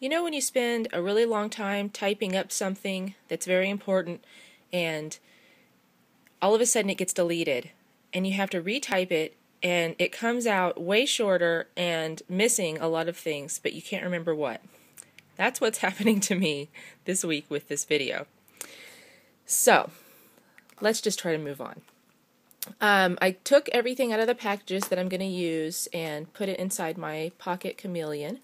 You know when you spend a really long time typing up something that's very important and all of a sudden it gets deleted and you have to retype it and it comes out way shorter and missing a lot of things, but you can't remember what. That's what's happening to me this week with this video. So, let's just try to move on. I took everything out of the packages that I'm going to use and put it inside my Pocket Chameleon.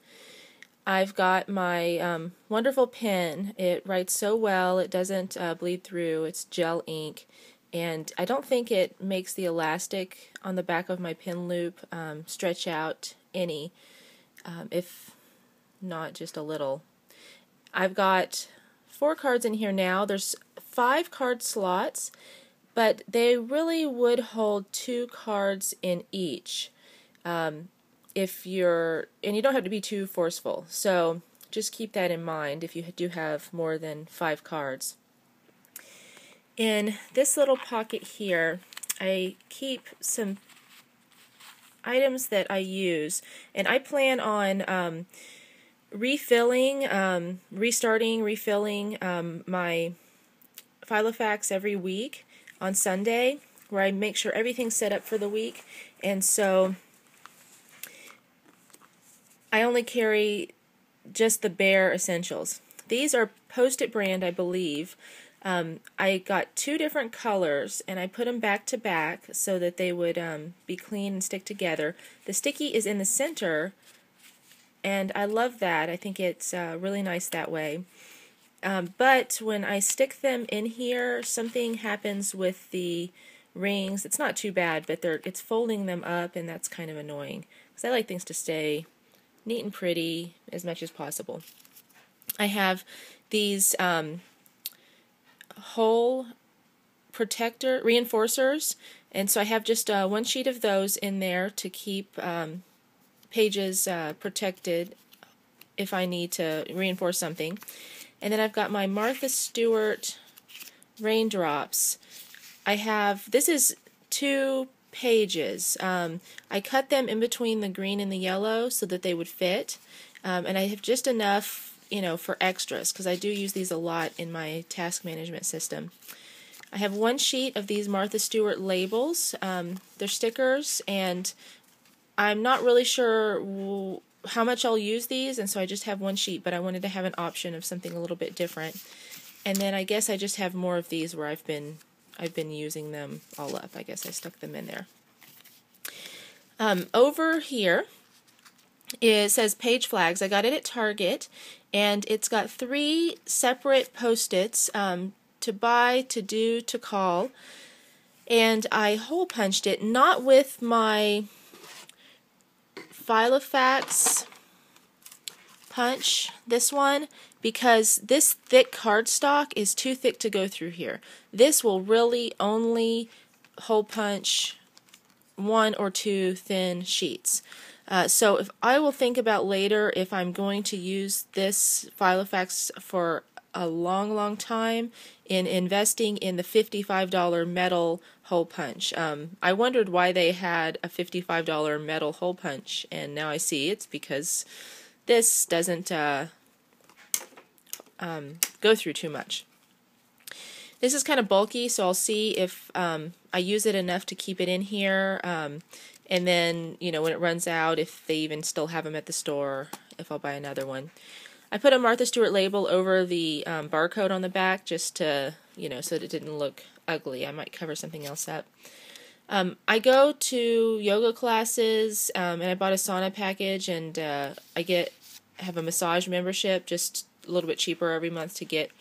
I've got my wonderful pen. It writes so well, it doesn't bleed through, it's gel ink, and I don't think it makes the elastic on the back of my pen loop stretch out any, if not just a little. I've got 4 cards in here now. There's 5 card slots, but they really would hold 2 cards in each. And you don't have to be too forceful, so just keep that in mind if you do have more than 5 cards. In this little pocket here, I keep some items that I use, and I plan on refilling my Filofax every week on Sunday, where I make sure everything's set up for the week, and so I only carry just the bare essentials. These are Post-it brand, I believe. I got 2 different colors, and I put them back to back so that they would be clean and stick together. The sticky is in the center, and I love that. I think it's really nice that way. But when I stick them in here, something happens with the rings. It's not too bad, but it's folding them up, and that's kind of annoying because I like things to stay neat and pretty as much as possible. I have these hole protector reinforcers, and so I have just 1 sheet of those in there to keep pages protected if I need to reinforce something. And then I've got my Martha Stewart raindrops. This is 2 pages. I cut them in between the green and the yellow so that they would fit, and I have just enough, for extras because I do use these a lot in my task management system. I have 1 sheet of these Martha Stewart labels. They're stickers, and I'm not really sure how much I'll use these, and so I just have 1 sheet, but I wanted to have an option of something a little bit different. And then I guess I just have more of these where I've been using them all up. I guess I stuck them in there. Over here, it says page flags. I got it at Target, and it's got 3 separate Post-its, to buy, to do, to call, and I hole punched it, not with my Filofax punch, this one, because this thick cardstock is too thick to go through here. This will really only hole punch 1 or 2 thin sheets. So if I will think about later if I'm going to use this Filofax for a long time in investing in the $55 metal hole punch. I wondered why they had a $55 metal hole punch, and now I see it's because this doesn't go through too much. This is kind of bulky, so I'll see if I use it enough to keep it in here, and then, when it runs out, if they even still have them at the store, if I'll buy another one. I put a Martha Stewart label over the barcode on the back just to, so that it didn't look ugly. I might cover something else up. I go to yoga classes, and I bought a sauna package, and I have a massage membership, just a little bit cheaper every month to get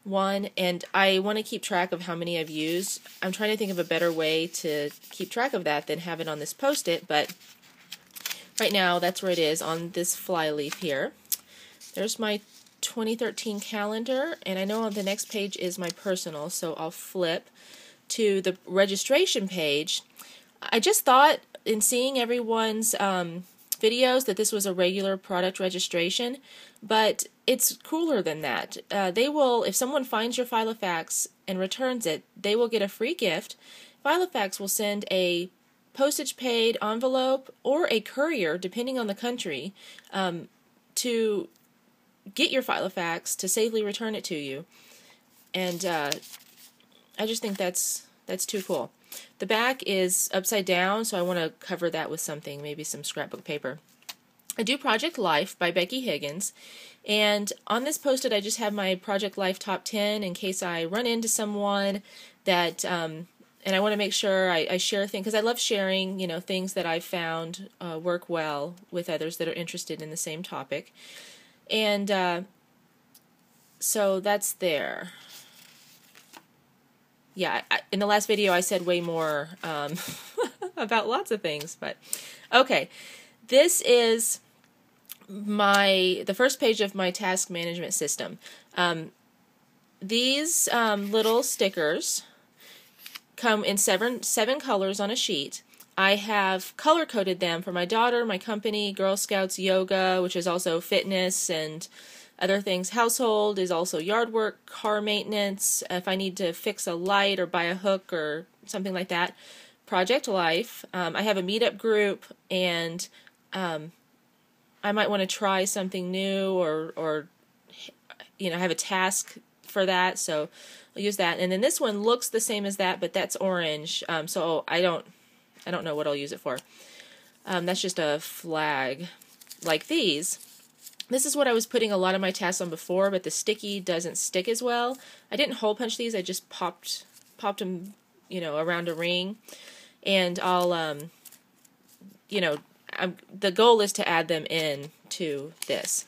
one, and I want to keep track of how many I've used. I'm trying to think of a better way to keep track of that than have it on this Post-it, but right now that's where it is on this fly leaf here. There's my 2013 calendar, and I know on the next page is my personal, so I'll flip to the registration page. I just thought in seeing everyone's videos that this was a regular product registration, but it's cooler than that. They will, if someone finds your Filofax and returns it, they will get a free gift. Filofax will send a postage paid envelope or a courier, depending on the country, to get your Filofax to safely return it to you. And I just think that's too cool. The back is upside down, so I want to cover that with something, maybe some scrapbook paper. I do Project Life by Becky Higgins, and on this post-it I just have my Project Life top 10 in case I run into someone that, and I want to make sure I share things, because I love sharing, you know, things that I've found work well with others that are interested in the same topic. And so that's there. Yeah, in the last video I said way more about lots of things, but okay. This is the first page of my task management system. These little stickers come in seven colors on a sheet. I have color-coded them for my daughter, my company, Girl Scouts, yoga, which is also fitness and other things. Household is also yard work, car maintenance, if I need to fix a light or buy a hook or something like that. Project Life. I have a meetup group, and I might want to try something new or you know, have a task for that, so I'll use that. And then this one looks the same as that, but that's orange, so I don't know what I'll use it for. That's just a flag. Like these. This is what I was putting a lot of my tasks on before, but the sticky doesn't stick as well. I didn't hole punch these, I just popped them, you know, around a ring. And I'll, you know, the goal is to add them in to this.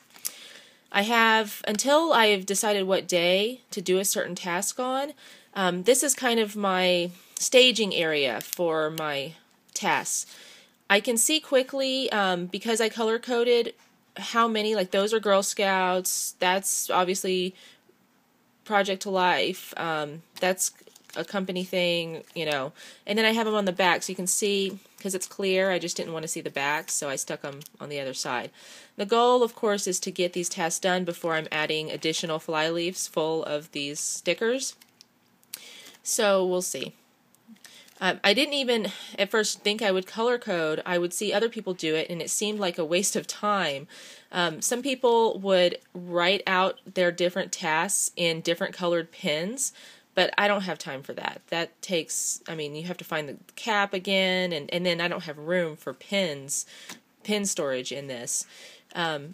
I have, until I've decided what day to do a certain task on, this is kind of my staging area for my tasks. I can see quickly, because I color-coded, how many, like those are Girl Scouts, that's obviously Project Life, that's a company thing, you know, and then I have them on the back so you can see, because it's clear, I just didn't want to see the back, so I stuck them on the other side. The goal, of course, is to get these tasks done before I'm adding additional fly leaves full of these stickers, so we'll see. I didn't even at first think I would color code. I would see other people do it, and it seemed like a waste of time. Some people would write out their different tasks in different colored pens, but I don't have time for that. That takes, I mean, you have to find the cap again, and then I don't have room for pen storage in this. And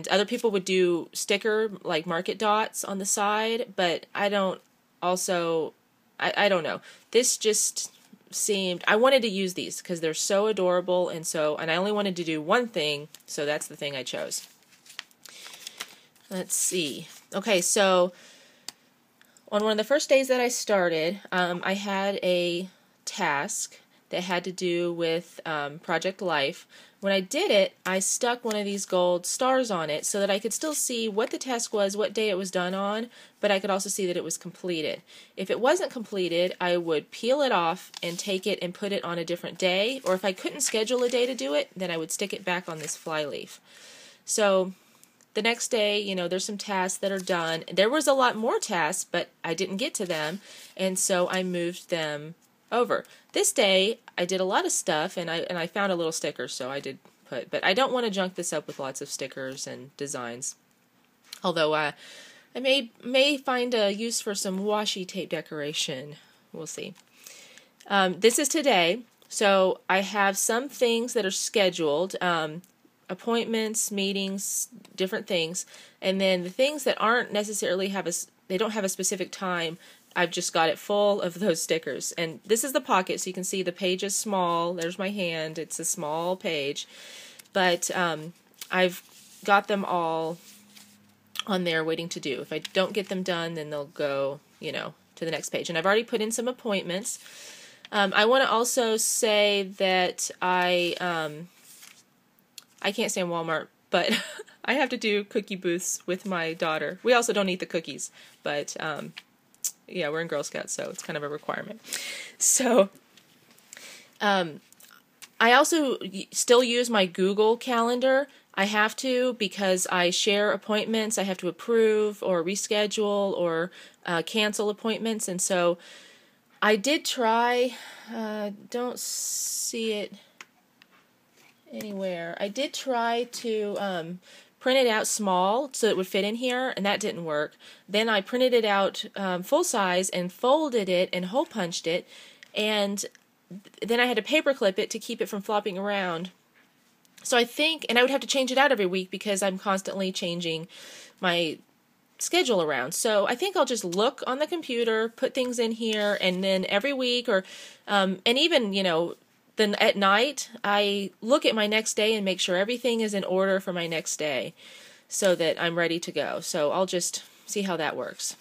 other people would do sticker, like market dots on the side, but I don't also... I don't know. This just seemed... I wanted to use these because they're so adorable, and I only wanted to do one thing, so that's the thing I chose. Let's see. Okay, so on one of the first days that I started, I had a task that had to do with Project Life. When I did it, I stuck one of these gold stars on it so that I could still see what the task was, what day it was done on, but I could also see that it was completed. If it wasn't completed, I would peel it off and take it and put it on a different day, or if I couldn't schedule a day to do it, then I would stick it back on this fly leaf. So the next day, you know, there's some tasks that are done. There was a lot more tasks, but I didn't get to them, and so I moved them over. This day, I did a lot of stuff, and I found a little sticker, so I did put, but I don't want to junk this up with lots of stickers and designs. Although I may find a use for some washi tape decoration. We'll see. This is today, so I have some things that are scheduled, appointments, meetings, different things, and then the things that aren't necessarily they don't have a specific time. I've just got it full of those stickers. And this is the pocket, so you can see the page is small. There's my hand. It's a small page. But I've got them all on there waiting to do. If I don't get them done, then they'll go, you know, to the next page. And I've already put in some appointments. I want to also say that I can't stand Walmart, but I have to do cookie booths with my daughter. We also don't eat the cookies, but... yeah, we're in Girl Scouts, so it's kind of a requirement. So, I also still use my Google Calendar. I have to because I share appointments. I have to approve or reschedule or cancel appointments. And so I did try, don't see it anywhere. I did try to print it out small so it would fit in here, and that didn't work. Then I printed it out full size and folded it and hole punched it, and then I had to paper clip it to keep it from flopping around. So I think, and I would have to change it out every week because I'm constantly changing my schedule around. So I think I'll just look on the computer, put things in here, and then every week, or and even, you know, then at night I look at my next day and make sure everything is in order for my next day so that I'm ready to go. So I'll just see how that works.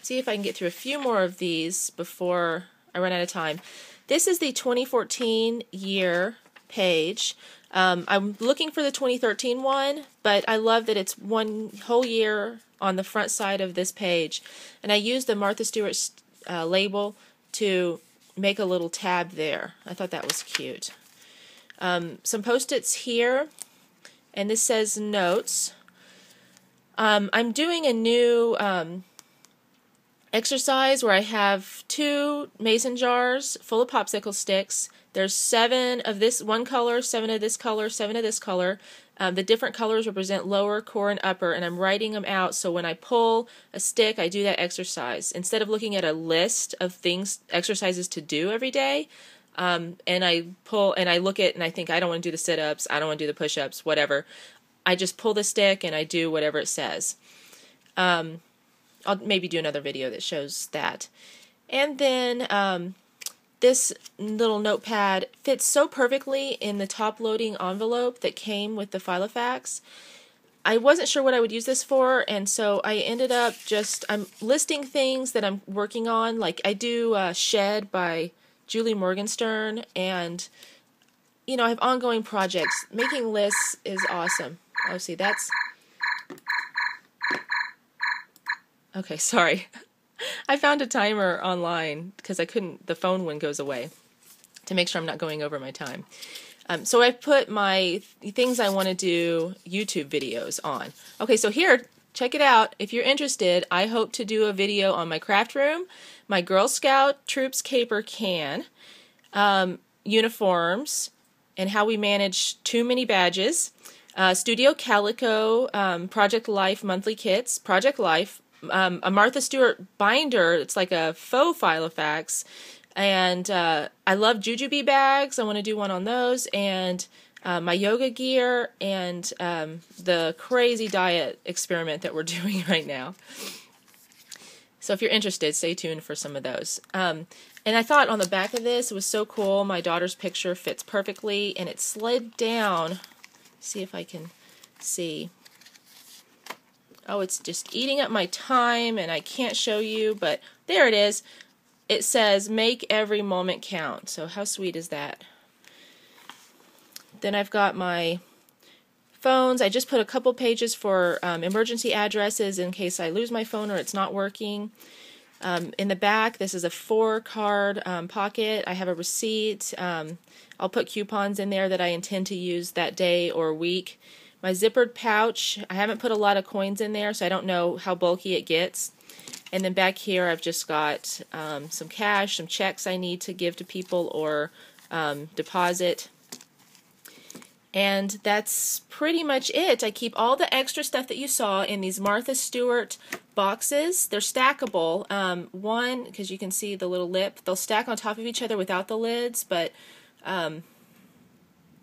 See if I can get through a few more of these before I run out of time. This is the 2014 year page. I'm looking for the 2013 one, but I love that it's one whole year on the front side of this page. And I used the Martha Stewart label to make a little tab there. I thought that was cute. Some post-its here, and this says notes. I'm doing a new exercise where I have 2 mason jars full of popsicle sticks. There's 7 of this one color, 7 of this color, 7 of this color. The different colors represent lower, core, and upper, and I'm writing them out so when I pull a stick, I do that exercise. Instead of looking at a list of things, exercises to do every day, and I pull and I look at and I think I don't want to do the sit-ups, I don't want to do the push-ups, whatever. I just pull the stick and I do whatever it says. I'll maybe do another video that shows that. And then this little notepad fits so perfectly in the top-loading envelope that came with the Filofax. I wasn't sure what I would use this for, and so I ended up I'm listing things that I'm working on. Like I do Shed by Julie Morgenstern, and you know, I have ongoing projects. Making lists is awesome. Oh, see, that's... Okay, sorry. I found a timer online because I couldn't, the phone one goes away, to make sure I'm not going over my time. So I put my things I want to do YouTube videos on. Okay, so here, check it out. If you're interested, I hope to do a video on my craft room, my Girl Scout Troops Caper can, uniforms, and how we manage too many badges, Studio Calico, Project Life monthly kits, Project Life, a Martha Stewart binder. It's like a faux Filofax, and I love jujube bags. I want to do one on those, and my yoga gear, and the crazy diet experiment that we're doing right now. So if you're interested, stay tuned for some of those. And I thought on the back of this, it was so cool. My daughter's picture fits perfectly, and it slid down. See if I can see. Oh, it's just eating up my time, and I can't show you, but there it is. It says, make every moment count. So how sweet is that? Then I've got my phones. I just put a couple pages for emergency addresses in case I lose my phone or it's not working. In the back, this is a 4-card pocket. I have a receipt. I'll put coupons in there that I intend to use that day or week. My zippered pouch, I haven't put a lot of coins in there, so I don't know how bulky it gets. And then back here I've just got some cash, some checks I need to give to people or deposit. And that's pretty much it. I keep all the extra stuff that you saw in these Martha Stewart boxes. They're stackable. One, because you can see the little lip, they'll stack on top of each other without the lids, but then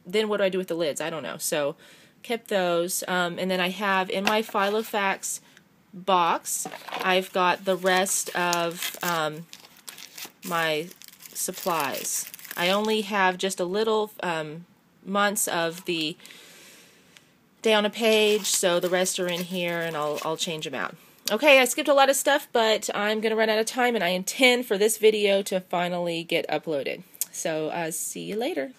what do I do with the lids? I don't know. So kept those, and then I have in my Filofax box, I've got the rest of my supplies. I only have just a little months of the day on a page, so the rest are in here, and I'll change them out. Okay, I skipped a lot of stuff, but I'm going to run out of time, and I intend for this video to finally get uploaded. So see you later.